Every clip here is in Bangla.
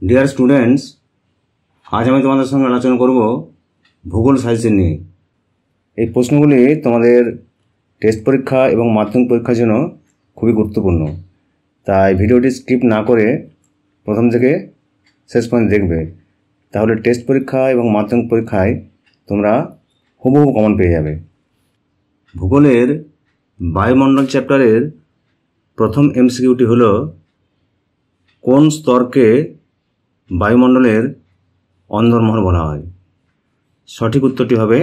ডিয়ার স্টুডেন্টস, আজ আমি তোমাদের সঙ্গে আলোচনা করব ভূগোল সায়েন্সের নিয়ে। এই প্রশ্নগুলি তোমাদের টেস্ট পরীক্ষা এবং মাধ্যমিক পরীক্ষার জন্য খুবই গুরুত্বপূর্ণ। তাই ভিডিওটি স্কিপ না করে প্রথম থেকে শেষ পর্যন্ত দেখবে, তাহলে টেস্ট পরীক্ষা এবং মাধ্যমিক পরীক্ষায় তোমরা হুবহু কমন পেয়ে যাবে। ভূগোলের বায়ুমণ্ডল চ্যাপ্টারের প্রথম এমসিকিউটি হলো, কোন স্তরকে বায়ুমণ্ডলের অন্দরমহল বলা হয়? সঠিক উত্তরটি হবে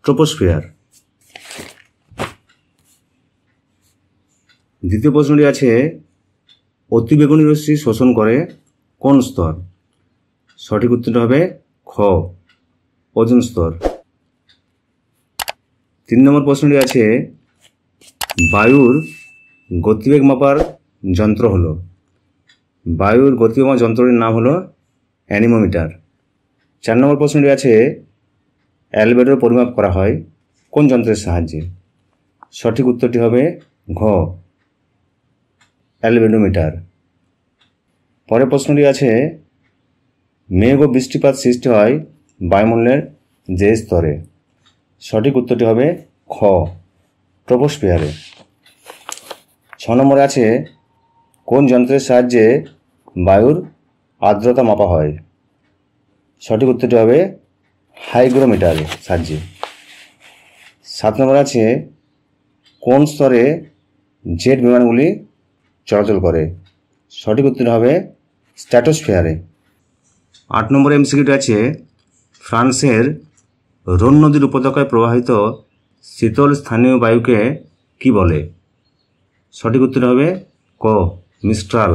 ট্রপোস্ফিয়ার। দ্বিতীয় প্রশ্নটি আছে, অতিবেগুনি রশ্মি শোষণ করে কোন স্তর? সঠিক উত্তরটি হবে খ, ওজোন স্তর। 3 নম্বর প্রশ্নটি আছে, বায়ুর গতিবেগ মাপার যন্ত্র হলো? বায়ুর গতিবেগ মাপার যন্ত্রটির নাম হলো অ্যানিমোমিটার। 4 নম্বর প্রশ্নটি আছে, অ্যালবেডো পরিমাপ করা হয় কোন যন্ত্রের সাহায্যে? সঠিক উত্তরটি হবে ঘ, অ্যালবেডোমিটার। পরের প্রশ্নটি আছে, মেঘ ও বৃষ্টিপাত সৃষ্টি হয় বায়ুমণ্ডলের যে স্তরে? সঠিক উত্তরটি হবে খ, ট্রপোস্ফিয়ারে। 6 নম্বরে আছে, কোন যন্ত্রের সাহায্যে বায়ুর আর্দ্রতা মাপা হয়? সঠিক উত্তরটি হবে হাইগ্রোমিটারের সাহায্যে। 7 নম্বর আছে, কোন স্তরে জেট বিমানগুলি চলাচল করে? সঠিক উত্তর হবে স্ট্র্যাটোস্ফিয়ারে। 8 নম্বর এমসিকিউটি আছে, ফ্রান্সের রোন নদীর উপত্যকায় প্রবাহিত শীতল স্থানীয় বায়ুকে কি বলে? সঠিক উত্তর হবে ক, মিস্ট্রাল।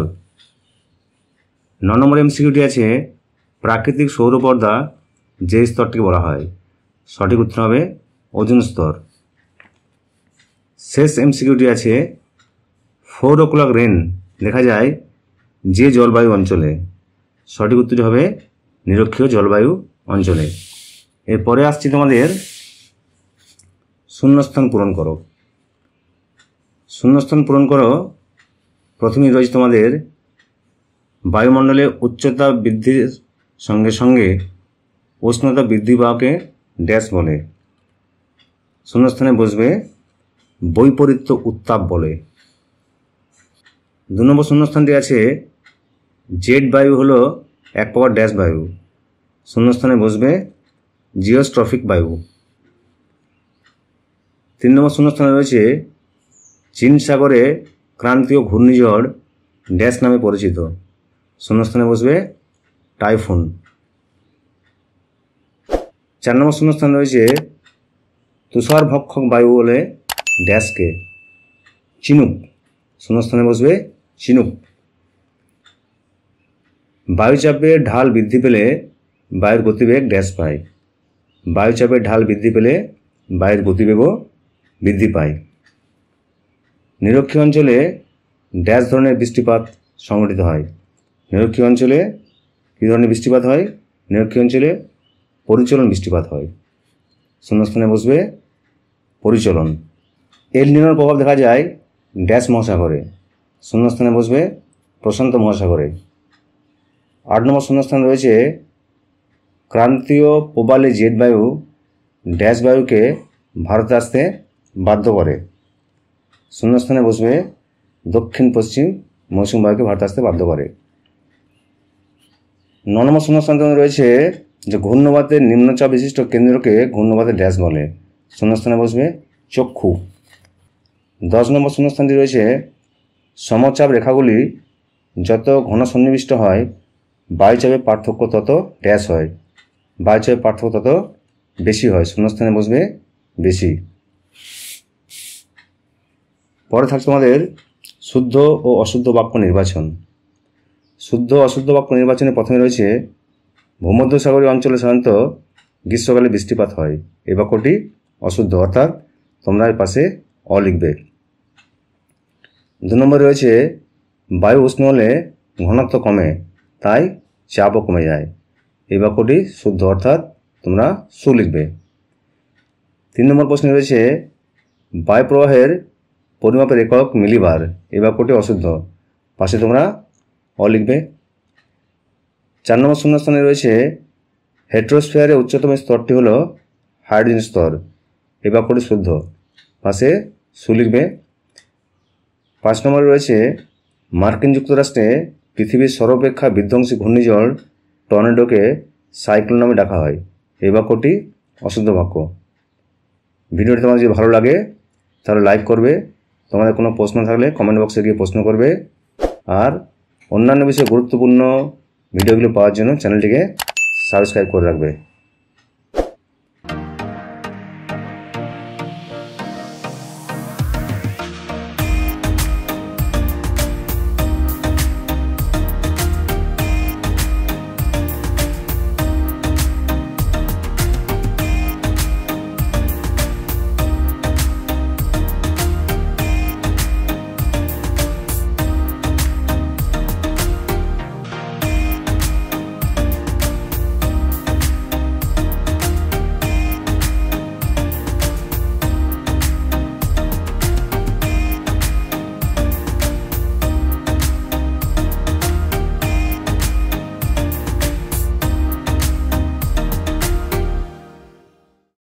9 নম্বর এমসিকিউটি আছে, প্রাকৃতিক সৌরপর্দা যে স্তরটিকে বলা হয়? সঠিক উত্তর হবে ওজোন স্তর। শেষ এমসিকিউটি আছে, 4 o'clock রেন দেখা যায় যে জলবায়ু অঞ্চলে? সঠিক উত্তরটি হবে নিরক্ষীয় জলবায়ু অঞ্চলে। এরপরে আসছি তোমাদের শূন্যস্থান পূরণ করো। শূন্যস্থান পূরণ করো প্রথমেই রয়েছে তোমাদের, বায়ুমণ্ডলে উচ্চতা বৃদ্ধির সঙ্গে সঙ্গে উষ্ণতা বৃদ্ধি পাওয়াকে ড্যাশ বলে? শূন্যস্থানে বসবে বৈপরীত্য উত্তাপ বলে। 2 নম্বর শূন্যস্থানটি আছে, জেট বায়ু হলো এক প্রকার ড্যাশ বায়ু? শূন্যস্থানে বসবে জিওস্ট্রফিক বায়ু। 3 নম্বর শূন্যস্থানে রয়েছে, চীন সাগরে ক্রান্তীয় ঘূর্ণিঝড় ড্যাশ নামে পরিচিত? শূন্যস্থানে বসবে টাইফুন। 4 নম্বর শূন্যস্থানে রয়েছে, তুষার ভক্ষক বায়ু বলে ড্যাশকে? চিনুক। শূন্যস্থানে বসবে চিনুক। বায়ুচাপের ঢাল বৃদ্ধি পেলে বায়ুর গতিবেগ ড্যাশ পায়? বায়ুচাপের ঢাল বৃদ্ধি পেলে বায়ুর গতিবেগও বৃদ্ধি পায়। নিরক্ষীয় অঞ্চলে ড্যাশ ধরনের বৃষ্টিপাত সংঘটিত হয়? নিরক্ষীয় অঞ্চলে কী ধরনের বৃষ্টিপাত হয়? নিরক্ষীয় অঞ্চলে পরিচলন বৃষ্টিপাত হয়। শূন্যস্থানে বসবে পরিচলন। এল নিনোর প্রভাব দেখা যায় ড্যাশ মহাসাগরে? শূন্যস্থানে বসবে প্রশান্ত মহাসাগরে। 8 নম্বর শূন্যস্থানে রয়েছে, ক্রান্তীয় প্রবালে জেট বায়ু ড্যাশ বায়ুকে ভারতে আসতে বাধ্য করে? শূন্যস্থানে বসবে দক্ষিণ পশ্চিম মৌসুমী বায়ুকে ভারতে আসতে বাধ্য করে। 9 নম্বর শূন্যস্থানে রয়েছে, যে ঘূর্ণবাতের নিম্নচাপ বিশিষ্ট কেন্দ্রকে ঘূর্ণবাতের ড্যাশ বলে? শূন্যস্থানে বসবে চক্ষু। 10 নম্বর শূন্যস্থানটি রয়েছে, সমচাপ রেখাগুলি যত ঘন সন্নিবিষ্ট হয় বায়ুচাপের পার্থক্য তত ড্যাশ হয়? বায়ুচাপের পার্থক্য তত বেশি হয়? শূন্যস্থানে বসবে বেশি। পরে থাকছে আমাদের শুদ্ধ ও অশুদ্ধ বাক্য নির্বাচন। শুদ্ধ অশুদ্ধ বাক্য নির্বাচনে প্রথমে রয়েছে, ভূমধ্যসাগরীয় অঞ্চলে সাধারণত গ্রীষ্মকালে বৃষ্টিপাত হয়। এই বাক্যটি অশুদ্ধ, অর্থাৎ তোমরা এর পাশে অ লিখবে। 2 নম্বরে রয়েছে, বায়ু উষ্ণ হলে ঘনত্ব কমে তাই চাপও কমে যায়। এই বাক্যটি শুদ্ধ, অর্থাৎ তোমরা সু লিখবে। 3 নম্বর প্রশ্নে রয়েছে, বায়ু প্রবাহের পরিমাপের একক মিলিবার। এই বাক্যটি অশুদ্ধ, পাশে তোমরা অ লিখবে। 4 নম্বর শূন্যস্থানে রয়েছে হেট্রোস্ফিয়ারের উচ্চতম স্তরটি হল হাইড্রোজেন স্তর। এই বাক্যটি শুদ্ধ। পাশে সু লিখবে। 5 নম্বরে রয়েছে মার্কিন যুক্তরাষ্ট্রে পৃথিবীর সর্বাপেক্ষা বিধ্বংসী ঘূর্ণিঝড় টর্নেডোকে সাইক্লোন নামে ডাকা হয়। এই বাক্যটি অশুদ্ধ বাক্য। ভিডিওটি তোমাদের যদি ভালো লাগে তাহলে লাইক করবে। তোমাদের কোনো প্রশ্ন থাকলে কমেন্ট বক্সে গিয়ে প্রশ্ন করবে। আর অন্যান্য বিষয়ে গুরুত্বপূর্ণ ভিডিওগুলো পাওয়ার জন্য চ্যানেলটিকে সাবস্ক্রাইব করে রাখবে।